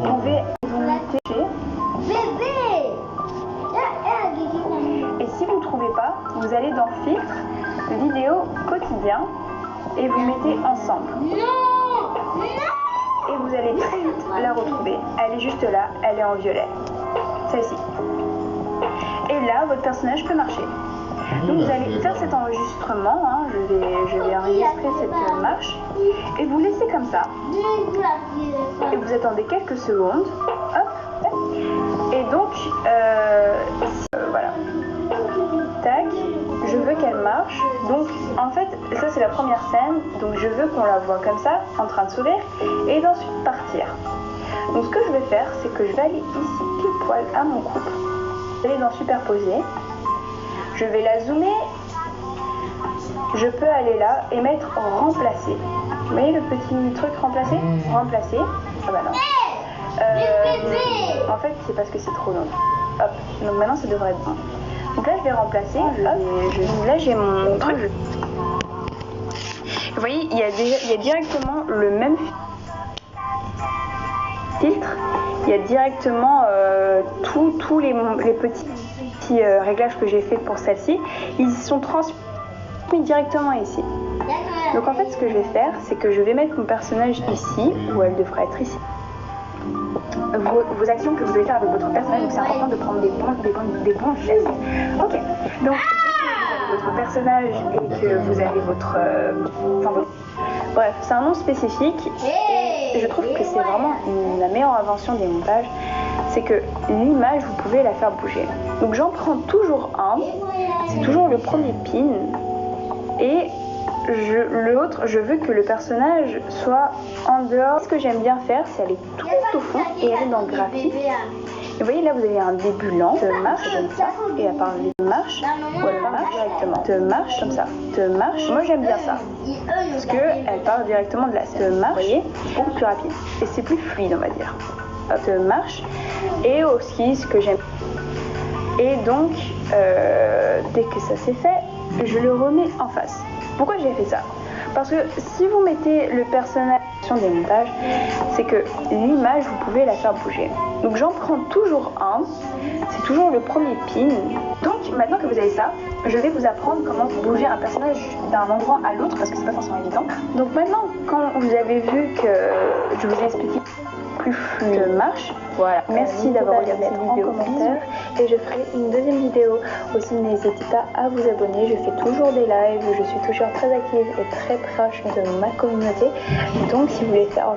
pouvez vous mettez et si vous ne trouvez pas, vous allez dans filtre, vidéo quotidien et vous mettez ensemble. Et vous allez très vite la retrouver. Elle est juste là, elle est en violet. Celle-ci. Et là, votre personnage peut marcher. Donc vous allez faire cet enregistrement, hein, je vais enregistrer cette marche, et vous laissez comme ça. Et vous attendez quelques secondes. Hop. Et donc, voilà. Tac. Je veux qu'elle marche. Donc, en fait, ça c'est la première scène. Donc, je veux qu'on la voit comme ça, en train de sourire, et d'ensuite partir. Donc, ce que je vais faire, c'est que je vais aller ici, pile poil à mon couple. Je vais aller dans superposer. Je vais la zoomer. Je peux aller là et mettre remplacer. Vous voyez le petit truc remplacer? Remplacer. Ah bah non. En fait, c'est parce que c'est trop long. Hop. Donc maintenant, ça devrait être bon. Donc là, je vais remplacer. Hop. Là, j'ai mon truc. Vous voyez, il y a directement le même filtre. Il y a directement tous les petits réglages que j'ai fait pour celle-ci. Ils sont transmis directement ici. Donc en fait, ce que je vais faire, c'est que je vais mettre mon personnage ici, où elle devrait être ici. Vos actions que vous devez faire avec votre personnage, donc c'est important de prendre des bons gestes. Ok, donc votre personnage et que vous avez votre... bref, c'est un nom spécifique et je trouve que c'est vraiment la meilleure invention des montages, c'est que l'image, vous pouvez la faire bouger. Donc j'en prends toujours un, c'est toujours le premier pin et l'autre, je veux que le personnage soit en dehors. Ce que j'aime bien faire, c'est aller tout au fond et aller dans le graphique. Et vous voyez là, vous avez un début lent, te marche comme ça, et à part de marche, ou elle marche directement, te marche comme ça, te marche. Moi j'aime bien ça, parce que elle part directement de la scène. Te marche, vous voyez, beaucoup plus rapide, et c'est plus fluide, on va dire. Hop, te marche, et aussi ce que j'aime. Et donc, dès que ça c'est fait, je le remets en face. Pourquoi j'ai fait ça? Parce que si vous mettez le personnage sur des montages, c'est que l'image, vous pouvez la faire bouger. Donc j'en prends toujours un, c'est toujours le premier pin. Donc maintenant que vous avez ça, je vais vous apprendre comment bouger un personnage d'un endroit à l'autre, parce que c'est pas forcément évident. Donc maintenant, quand vous avez vu que je vous ai expliqué plus fluide marche, voilà. Merci d'avoir regardé cette vidéo en commentaire et je ferai une deuxième vidéo. Aussi, n'hésitez pas à vous abonner, je fais toujours des lives, je suis toujours très active et très proche de ma communauté. Donc si vous voulez faire